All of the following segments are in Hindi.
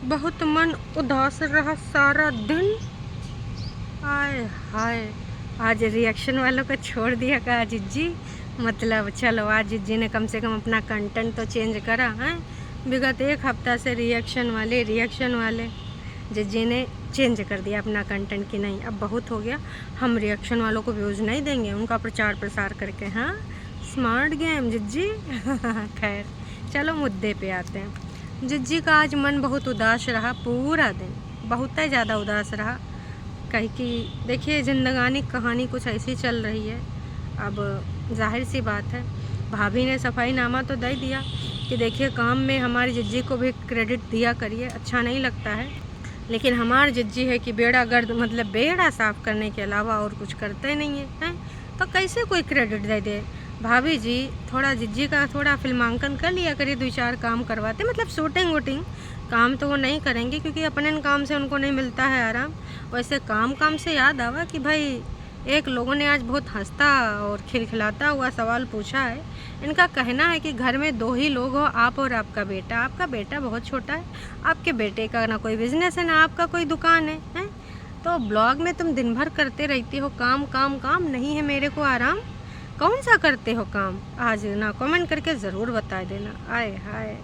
बहुत मन उदास रहा सारा दिन। आय हाय, आज रिएक्शन वालों को छोड़ दिया का जिज्जी। मतलब चलो आज जिज्जी ने कम से कम अपना कंटेंट तो चेंज करा है। विगत एक हफ्ता से रिएक्शन वाले जिज्जी ने चेंज कर दिया अपना कंटेंट कि नहीं अब बहुत हो गया, हम रिएक्शन वालों को व्यूज़ नहीं देंगे, उनका प्रचार प्रसार करके। हाँ स्मार्ट गेम जिज्जी। खैर चलो मुद्दे पे आते हैं। जिज्जी का आज मन बहुत उदास रहा, पूरा दिन बहुत ही ज़्यादा उदास रहा। कहीं कि देखिए जिंदगानी कहानी कुछ ऐसी चल रही है। अब जाहिर सी बात है, भाभी ने सफाईनामा तो दे दिया कि देखिए काम में हमारी जिज्जी को भी क्रेडिट दिया करिए, अच्छा नहीं लगता है। लेकिन हमारी जिज्जी है कि बेड़ा गर्द मतलब बेड़ा साफ़ करने के अलावा और कुछ करते नहीं है, तो कैसे कोई क्रेडिट दे दे। भाभी जी थोड़ा जिज्जी का थोड़ा फिल्मांकन कर लिया करिए, 2-4 काम करवाते, मतलब शूटिंग वूटिंग काम तो वो नहीं करेंगे क्योंकि अपने काम से उनको नहीं मिलता है आराम। वैसे काम से याद आवा कि भाई एक लोगों ने आज बहुत हंसता और खिलखिलाता हुआ सवाल पूछा है। इनका कहना है कि घर में 2 ही लोग हो, आप और आपका बेटा। आपका बेटा बहुत छोटा है, आपके बेटे का ना कोई बिजनेस है ना आपका कोई दुकान है? तो ब्लॉग में तुम दिन भर करते रहती हो काम काम काम, नहीं है मेरे को आराम। कौन सा करते हो काम आज ना कमेंट करके ज़रूर बता देना। आए हाय।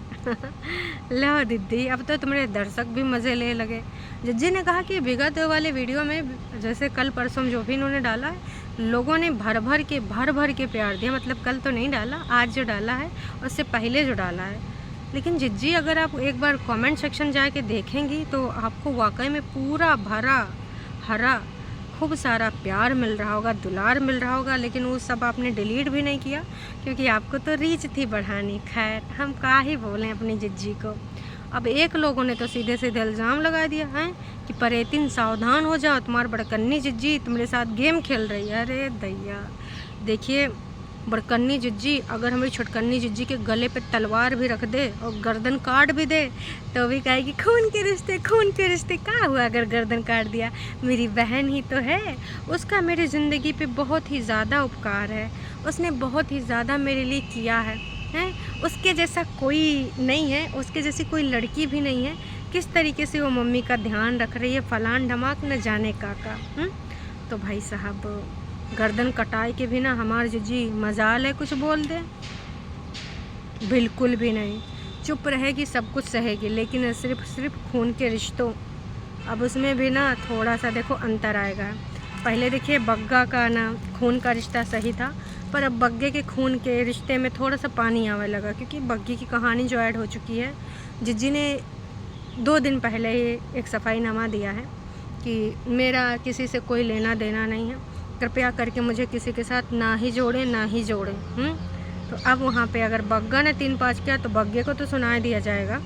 लो दीदी अब तो तुम्हारे दर्शक भी मज़े ले लगे। जिज्जी ने कहा कि विगत वाले वीडियो में जैसे कल परसों जो भी इन्होंने डाला है, लोगों ने भर भर के प्यार दिया। मतलब कल तो नहीं डाला, आज जो डाला है उससे पहले जो डाला है। लेकिन जिज्जी अगर आप एक बार कमेंट सेक्शन जाके देखेंगी तो आपको वाकई में पूरा भरा हरा खूब सारा प्यार मिल रहा होगा, दुलार मिल रहा होगा। लेकिन वो सब आपने डिलीट भी नहीं किया क्योंकि आपको तो रीच थी बढ़ानी। खैर हम क्या ही बोलें अपनी जिज्जी को। अब एक लोगों ने तो सीधे सीधे इल्ज़ाम लगा दिया है कि परेतिन सावधान हो जाओ, तुम्हारी बड़कन्नी जिज्जी तुम्हारे साथ गेम खेल रही है। अरे दैया, देखिए बड़कन्नी जिज्जी अगर हमारी छोटकन्नी जिज्जी के गले पे तलवार भी रख दे और गर्दन काट भी दे तो भी कहेगी खून के रिश्ते क्या हुआ अगर गर्दन काट दिया, मेरी बहन ही तो है। उसका मेरी ज़िंदगी पे बहुत ही ज़्यादा उपकार है, उसने बहुत ही ज़्यादा मेरे लिए किया है। उसके जैसा कोई नहीं है, उसके जैसी कोई लड़की भी नहीं है। किस तरीके से वो मम्मी का ध्यान रख रही है, फलान ढमाक न जाने का। तो भाई साहब गर्दन कटाई के भी ना हमारी जिज्जी मजाल है कुछ बोल दे? बिल्कुल भी नहीं, चुप रहेगी, सब कुछ सहेगी। लेकिन सिर्फ खून के रिश्तों, अब उसमें भी ना थोड़ा सा देखो अंतर आएगा। पहले देखिए बग्गा का ना खून का रिश्ता सही था, पर अब बग्गे के खून के रिश्ते में थोड़ा सा पानी आने लगा क्योंकि बग्गी की कहानी जो ऐड हो चुकी है। जिज्जी ने 2 दिन पहले ही एक सफाईनामा दिया है कि मेरा किसी से कोई लेना देना नहीं है, कृपया करके मुझे किसी के साथ ना ही जोड़ें। तो अब वहाँ पे अगर बग्गा ने 3-5 किया तो बग्गे को तो सुना दिया जाएगा।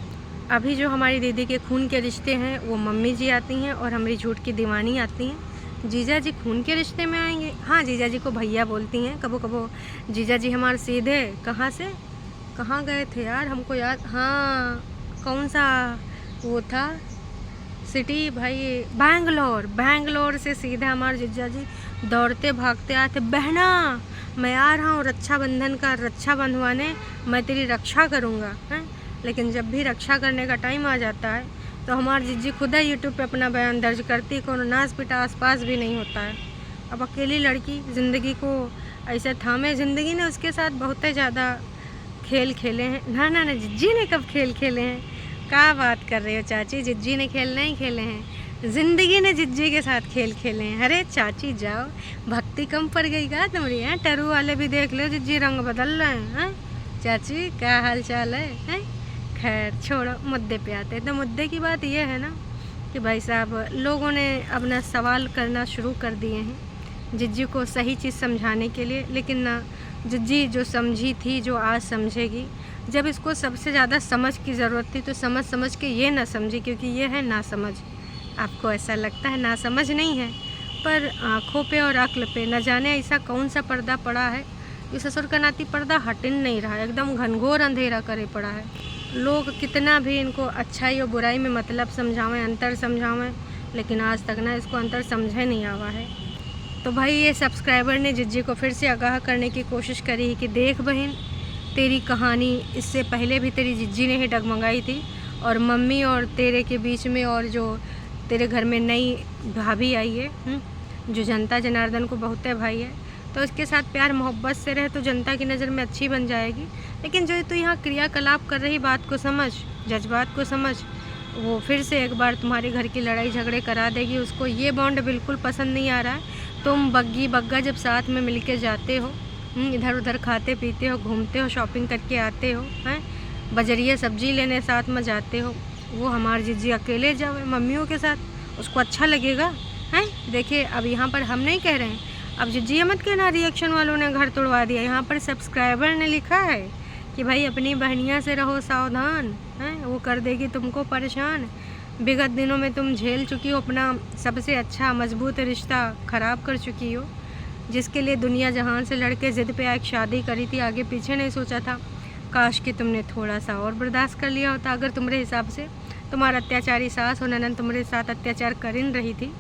अभी जो हमारी दीदी के खून के रिश्ते हैं वो मम्मी जी आती हैं और हमारी झूठ की दीवानी आती हैं। जीजा जी खून के रिश्ते में आएंगे। हाँ जीजा जी को भैया बोलती हैं कबो कबो। जीजा जी हमारे सीधे कहाँ गए थे यार, हमको याद, हाँ कौन सा वो था सिटी भाई, बैंगलोर से सीधा हमारे जीजा जी दौड़ते भागते आए थे। बहना मैं आ रहा हूँ रक्षाबंधन का रक्षा बंधवाने, मैं तेरी रक्षा करूँगा। लेकिन जब भी रक्षा करने का टाइम आ जाता है तो हमारी जिज्जी खुद ही यूट्यूब पे अपना बयान दर्ज करती, कोनो नाच पिटा आसपास भी नहीं होता है। अब अकेली लड़की ज़िंदगी को ऐसे थामे, ज़िंदगी ने उसके साथ बहुत ही ज़्यादा खेल खेले हैं। ना जिज्जी ने कब खेल खेले हैं, क्या बात कर रहे हो चाची? जिज्जी ने खेल नहीं खेले हैं, ज़िंदगी ने जिज्जी के साथ खेल खेले हैं। अरे चाची जाओ, भक्ति कम पड़ गई क्या तुम्हारी? हैं टरू वाले भी देख लो, जिज्जी रंग बदल रहे हैं। चाची क्या हाल चाल है? खैर छोड़ो, मुद्दे पे आते हैं। तो मुद्दे की बात यह है ना कि भाई साहब लोगों ने अपना सवाल करना शुरू कर दिए हैं जिज्जी को सही चीज़ समझाने के लिए। लेकिन ना जिज्जी जो समझी थी, जो आज समझेगी, जब इसको सबसे ज़्यादा समझ की ज़रूरत थी तो समझ के ये ना समझी, क्योंकि ये है ना समझ। आपको ऐसा लगता है ना समझ नहीं है, पर आँखों पे और अक्ल पे न जाने ऐसा कौन सा पर्दा पड़ा है। ये ससुर का नाती पर्दा हट नहीं रहा है, एकदम घनघोर अंधेरा करे पड़ा है। लोग कितना भी इनको अच्छाई और बुराई में मतलब समझावें, अंतर समझावें, लेकिन आज तक ना इसको अंतर समझे नहीं आवा है। तो भाई ये सब्सक्राइबर ने जिज्जी को फिर से आगाह करने की कोशिश करी कि देख बहन, तेरी कहानी इससे पहले भी तेरी जिज्जी ने ही डगमगाई थी और मम्मी और तेरे के बीच में और जो तेरे घर में नई भाभी आई है, जो जनता जनार्दन को बहुत है भाई है, तो इसके साथ प्यार मोहब्बत से रहे तो जनता की नज़र में अच्छी बन जाएगी। लेकिन जो तू यहाँ क्रियाकलाप कर रही, बात को समझ, जज्बात को समझ, वो फिर से एक बार तुम्हारे घर की लड़ाई झगड़े करा देगी। उसको ये बॉन्ड बिल्कुल पसंद नहीं आ रहा है। तुम बग्गी बग्गा जब साथ में मिल के जाते हो, इधर उधर खाते पीते हो, घूमते हो, शॉपिंग करके आते हो, हैं बजरिया सब्जी लेने साथ में जाते हो, वो हमारी जिज्जी अकेले जाओ मम्मियों के साथ, उसको अच्छा लगेगा? हैं देखिए, अब यहाँ पर हम नहीं कह रहे हैं, अब जिज्जी मत कहना रिएक्शन वालों ने घर तोड़वा दिया। यहाँ पर सब्सक्राइबर ने लिखा है कि भाई अपनी बहनिया से रहो सावधान, हैं वो कर देगी तुमको परेशान। विगत दिनों में तुम झेल चुकी हो, अपना सबसे अच्छा मजबूत रिश्ता ख़राब कर चुकी हो, जिसके लिए दुनिया जहान से लड़के ज़िद पे एक शादी करी थी, आगे पीछे नहीं सोचा था। काश कि तुमने थोड़ा सा और बर्दाश्त कर लिया होता। अगर तुम्हारे हिसाब से तुम्हारा अत्याचारी सास और ननद तुम्हारे साथ अत्याचार कर ही रही थी,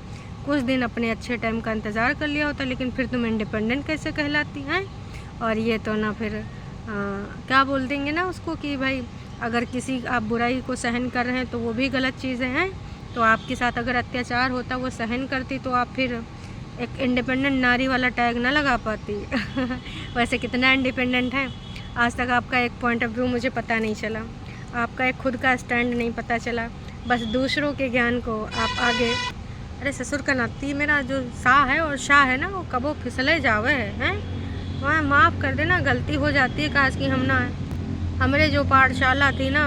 कुछ दिन अपने अच्छे टाइम का इंतज़ार कर लिया होता, लेकिन फिर तुम इंडिपेंडेंट कैसे कहलाती हैं? और ये तो ना फिर क्या बोल देंगे ना उसको कि भाई अगर किसी आप बुराई को सहन कर रहे हैं तो वो भी गलत चीज़ें हैं। तो आपके साथ अगर अत्याचार होता, वो सहन करती, तो आप फिर एक इंडिपेंडेंट नारी वाला टैग ना लगा पाती। वैसे कितना इंडिपेंडेंट है, आज तक आपका एक पॉइंट ऑफ व्यू मुझे पता नहीं चला, आपका एक खुद का स्टैंड नहीं पता चला, बस दूसरों के ज्ञान को आप आगे। अरे ससुर का नाती मेरा जो शाह है और शाह है ना, वो कबो फिसले जावे हैं, वहाँ माफ़ कर देना, गलती हो जाती है। काश कि हम ना हमारे जो पाठशाला थी ना,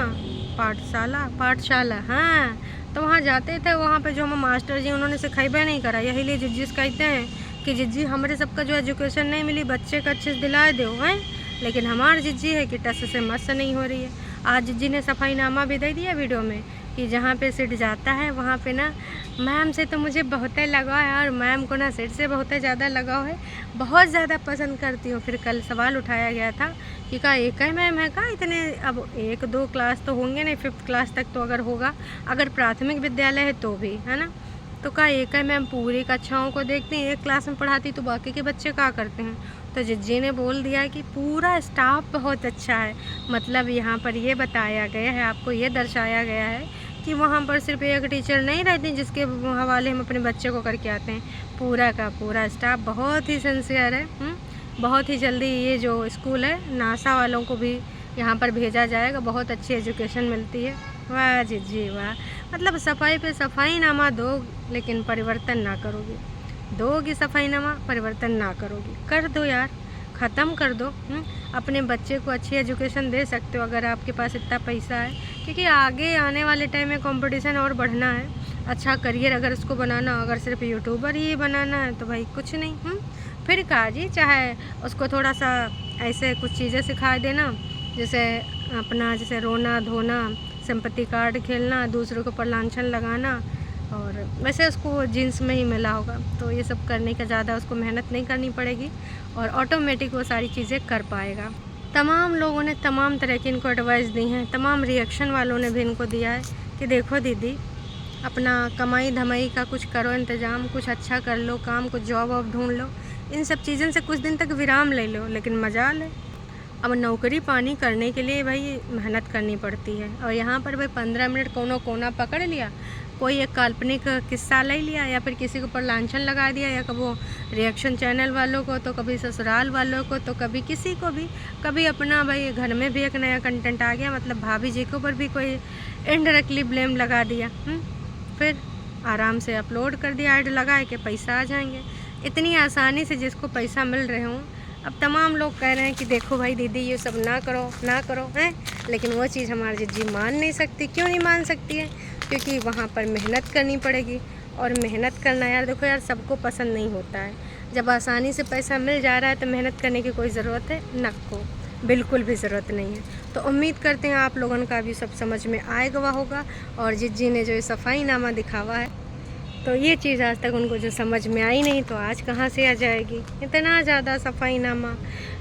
पाठशाला हाँ, तो वहाँ जाते थे, वहाँ पे जो हम मास्टर जी उन्होंने सिखाइबे नहीं करा। यही लिए जिज्जी कहते हैं कि जिज्जी हमारे सबका जो एजुकेशन नहीं मिली, बच्चे का अच्छे से दिलाए दो हैं, लेकिन हमारी जिज्जी है कि टस से मस नहीं हो रही है। आज जिज्जी ने सफाईनामा भी दे दिया वीडियो में कि जहाँ पे सीट जाता है वहाँ पे ना मैम से तो मुझे बहुत ही लगाव है, और मैम को ना सीट से बहुत ही ज़्यादा लगाव है, बहुत ज़्यादा पसंद करती हूँ। फिर कल सवाल उठाया गया था कि का एक ही मैम है का इतने, अब 1-2 क्लास तो होंगे नहीं, 5th क्लास तक तो अगर होगा, अगर प्राथमिक विद्यालय है तो भी, है ना, तो का एक ही मैम पूरी कक्षाओं को देखती हैं, एक क्लास में पढ़ाती तो बाकी के बच्चे क्या करते हैं। तो जिज्जी ने बोल दिया कि पूरा स्टाफ बहुत अच्छा है। मतलब यहाँ पर ये बताया गया है, आपको ये दर्शाया गया है कि वहाँ पर सिर्फ एक टीचर नहीं रहती जिसके हवाले हम अपने बच्चे को करके आते हैं, पूरा का पूरा स्टाफ बहुत ही सिंसियर है। बहुत ही जल्दी ये जो स्कूल है नासा वालों को भी यहाँ पर भेजा जाएगा, बहुत अच्छी एजुकेशन मिलती है। वाह जिज्जी वाह, मतलब सफाई पे सफाईनामा दो लेकिन परिवर्तन ना करोगी, दोगी सफाईनामा परिवर्तन ना करोगी, कर दो यार, ख़त्म कर दो। अपने बच्चे को अच्छी एजुकेशन दे सकते हो अगर आपके पास इतना पैसा है, क्योंकि आगे आने वाले टाइम में कंपटीशन और बढ़ना है। अच्छा करियर अगर उसको बनाना, अगर सिर्फ यूट्यूबर ही बनाना है तो भाई कुछ नहीं। फिर कहा जी, चाहे उसको थोड़ा सा ऐसे कुछ चीज़ें सिखा देना, जैसे अपना जैसे रोना धोना, सिंपैथी कार्ड खेलना, दूसरों के ऊपर लांछन लगाना, और वैसे उसको जीन्स में ही मिला होगा, तो ये सब करने का ज़्यादा उसको मेहनत नहीं करनी पड़ेगी और ऑटोमेटिक वो सारी चीज़ें कर पाएगा। तमाम लोगों ने तमाम तरह की इनको एडवाइस दी हैं, तमाम रिएक्शन वालों ने भी इनको दिया है कि देखो दीदी, अपना कमाई धमाई का कुछ करो इंतज़ाम, कुछ अच्छा कर लो काम, कुछ जॉब वॉब ढूंढ लो, इन सब चीज़ों से कुछ दिन तक विराम ले लो, लेकिन मजाल है अब नौकरी पानी करने के लिए भाई मेहनत करनी पड़ती है। और यहाँ पर भाई 15 मिनट कोनो कोना पकड़ लिया, कोई एक काल्पनिक किस्सा ले लिया, या फिर किसी के ऊपर लांछन लगा दिया, या कभी रिएक्शन चैनल वालों को, तो कभी ससुराल वालों को, तो कभी किसी को भी, कभी अपना भाई घर में भी एक नया कंटेंट आ गया, मतलब भाभी जी के ऊपर भी कोई इनडायरेक्टली ब्लेम लगा दिया, फिर आराम से अपलोड कर दिया ऐड लगाए के पैसा आ जाएंगे। इतनी आसानी से जिसको पैसा मिल रहे हों, अब तमाम लोग कह रहे हैं कि देखो भाई दीदी ये सब ना करो हैं, लेकिन वो चीज़ हमारी जिज्जी मान नहीं सकती। क्यों नहीं मान सकती है? क्योंकि वहाँ पर मेहनत करनी पड़ेगी, और मेहनत करना यार देखो यार सबको पसंद नहीं होता है। जब आसानी से पैसा मिल जा रहा है तो मेहनत करने की कोई ज़रूरत है ना, को बिल्कुल भी ज़रूरत नहीं है। तो उम्मीद करते हैं आप लोगों का भी सब समझ में आएगा होगा, और जिज्जी ने जो ये सफाईनामा दिखावा है तो ये चीज़ आज तक उनको जो समझ में आई नहीं, तो आज कहाँ से आ जाएगी। इतना ज़्यादा सफाईनामा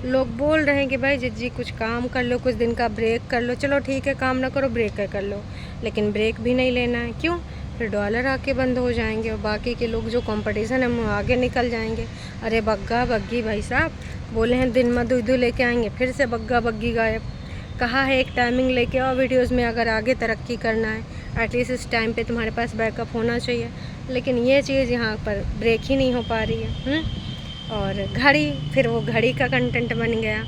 लोग बोल रहे हैं कि भाई जिज्जी कुछ काम कर लो, कुछ दिन का ब्रेक कर लो। चलो ठीक है, काम ना करो, ब्रेक कर लो, लेकिन ब्रेक भी नहीं लेना है। क्यों? फिर डॉलर आके बंद हो जाएंगे और बाकी के लोग जो कंपटीशन है वो आगे निकल जाएंगे। अरे बग्गा बग्गी भाई साहब बोले हैं दिन में दूध लेके आएंगे, फिर से बग्गा बग्गी गायब। कहा है एक टाइमिंग लेके आओ वीडियोस में, अगर आगे तरक्की करना है एटलीस्ट इस टाइम पे तुम्हारे पास बैकअप होना चाहिए। लेकिन ये चीज़ यहाँ पर ब्रेक ही नहीं हो पा रही है। और घड़ी, फिर वो घड़ी का कंटेंट बन गया।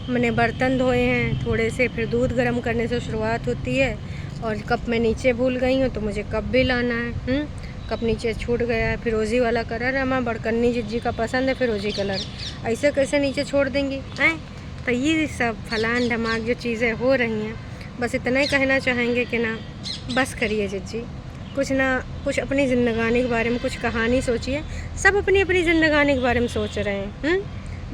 मैंने बर्तन धोए हैं थोड़े से, फिर दूध गर्म करने से शुरुआत होती है, और कप में नीचे भूल गई हूँ तो मुझे कप भी लाना है। कप नीचे छूट गया है, फिरोजी वाला कलर है, माँ बड़कन्नी जिज्जी का पसंद है फिरोजी कलर, ऐसे कैसे नीचे छोड़ देंगी हैं। तो ये सब फलान ढमाक जो चीज़ें हो रही हैं, बस इतना ही कहना चाहेंगे कि ना बस करिए जिज्जी, कुछ ना कुछ अपनी ज़िंदगानी के बारे में कुछ कहानी सोचिए। सब अपनी अपनी ज़िंदगानी के बारे में सोच रहे हैं।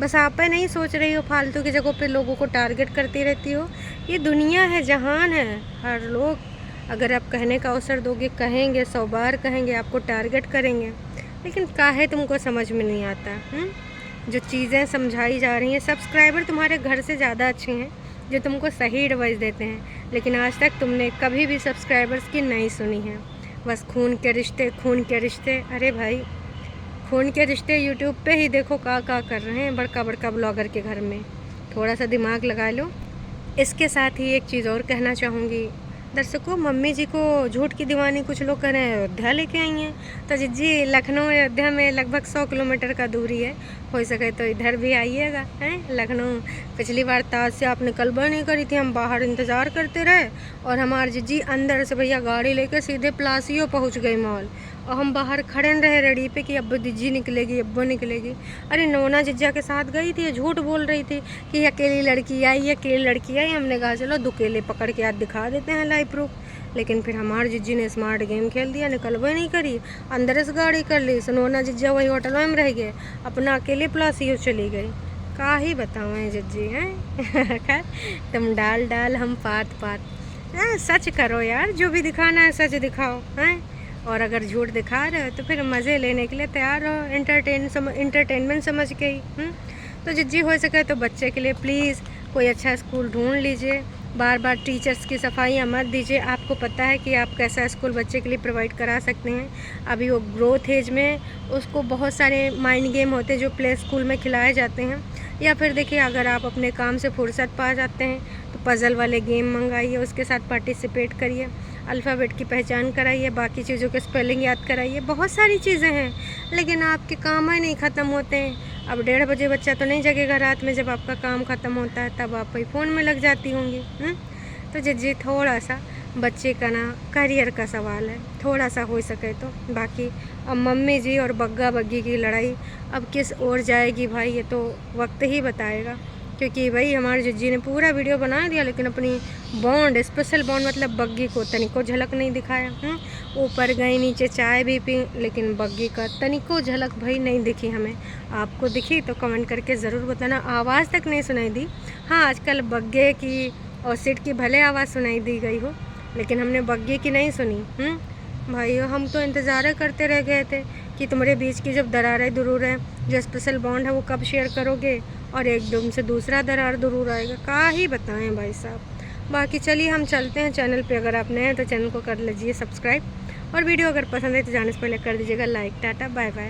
बस आप पे नहीं सोच रही हो, फालतू की जगहों पे लोगों को टारगेट करती रहती हो। ये दुनिया है, जहान है, हर लोग अगर आप कहने का अवसर दोगे कहेंगे, 100 बार कहेंगे, आपको टारगेट करेंगे। लेकिन काहे तुमको समझ में नहीं आता। जो चीज़ें समझाई जा रही हैं, सब्सक्राइबर तुम्हारे घर से ज़्यादा अच्छे हैं जो तुमको सही एडवाइस देते हैं, लेकिन आज तक तुमने कभी भी सब्सक्राइबर्स की नहीं सुनी है। बस खून के रिश्ते, खून के रिश्ते। अरे भाई, खून के रिश्ते यूट्यूब पे ही देखो का कर रहे हैं बड़का बड़का ब्लॉगर के घर में। थोड़ा सा दिमाग लगा लो। इसके साथ ही एक चीज़ और कहना चाहूँगी दर्शकों, मम्मी जी को झूठ की दीवानी कुछ लोग कह रहे हैं अयोध्या लेके आई हैं। तो जी लखनऊ अयोध्या में लगभग 100 किलोमीटर का दूरी है, हो सके तो इधर भी आइएगा हैं लखनऊ। पिछली बार ताज से आपने कल्बा नहीं करी थी, हम बाहर इंतज़ार करते रहे, और हमारे जिज्जी अंदर से भैया गाड़ी लेकर सीधे प्लासियो पहुंच गई मॉल, और हम बाहर खड़े रहे रेडी पे कि अब्बू जिज्जी निकलेगी, अब्बू निकलेगी। अरे नोना जिज्जा के साथ गई थी, झूठ बोल रही थी कि अकेली लड़की आई, अकेली लड़की आई। हमने कहा चलो दुकेले पकड़ के आज दिखा देते हैं लाइव प्रूफ। लेकिन फिर हमारे जिज्जी ने स्मार्ट गेम खेल दिया, निकलवा नहीं करी, अंदर से गाड़ी कर ली। नोना जिज्जा वही होटल में रह गए, अपना अकेले प्लासियो चली गई। का ही बताओ जिज्जी हैं। खैर तुम डाल हम पात। सच करो यार, जो भी दिखाना है सच दिखाओ हैं। और अगर झूठ दिखा रहे हो तो फिर मज़े लेने के लिए तैयार हो, एंटरटेनमेंट समझ के ही। तो जिज्जी हो सके तो बच्चे के लिए प्लीज़ कोई अच्छा स्कूल ढूंढ लीजिए। बार बार टीचर्स की सफाइयाँ मत दीजिए। आपको पता है कि आप कैसा स्कूल बच्चे के लिए प्रोवाइड करा सकते हैं। अभी वो ग्रोथ एज में, उसको बहुत सारे माइंड गेम होते हैं जो प्ले स्कूल में खिलाए जाते हैं। या फिर देखिए, अगर आप अपने काम से फुर्सत पा जाते हैं तो पज़ल वाले गेम मंगाइए, उसके साथ पार्टिसिपेट करिए, अल्फ़ाबेट की पहचान कराइए, बाकी चीज़ों के स्पेलिंग याद कराइए। बहुत सारी चीज़ें हैं, लेकिन आपके काम ही नहीं ख़त्म होते हैं। अब 1:30 बजे बच्चा तो नहीं जगेगा रात में, जब आपका काम ख़त्म होता है तब आप वही फ़ोन में लग जाती होंगी। तो जिज्जी थोड़ा सा बच्चे का ना करियर का सवाल है, थोड़ा सा हो सके तो। बाकी अब मम्मी जी और बग्गा बग्गी की लड़ाई अब किस ओर जाएगी भाई, ये तो वक्त ही बताएगा। क्योंकि भाई हमारे जिज्जी ने पूरा वीडियो बना दिया, लेकिन अपनी बॉन्ड, स्पेशल बॉन्ड मतलब बग्गी को तनिको झलक नहीं दिखाया। ऊपर गई, नीचे चाय भी पी, लेकिन बग्गी का तनिको झलक भाई नहीं दिखी हमें। आपको दिखी तो कमेंट करके ज़रूर बताना। आवाज़ तक नहीं सुनाई दी। हाँ, आजकल बग्गे की और सिट की भले आवाज़ सुनाई दी गई हो, लेकिन हमने बग्गी की नहीं सुनी। भाई हम तो इंतज़ार करते रह गए थे कि तुम्हारे बीच की जब दरारें दुरूर हैं, जो स्पेशल बॉन्ड है वो कब शेयर करोगे, और एकदम से दूसरा दरार दुरूर आएगा। का ही बताएं भाई साहब। बाकी चलिए हम चलते हैं चैनल पे। अगर आप नए हैं तो चैनल को कर लीजिए सब्सक्राइब, और वीडियो अगर पसंद है तो जाने से पहले कर दीजिएगा लाइक। Tata bye bye.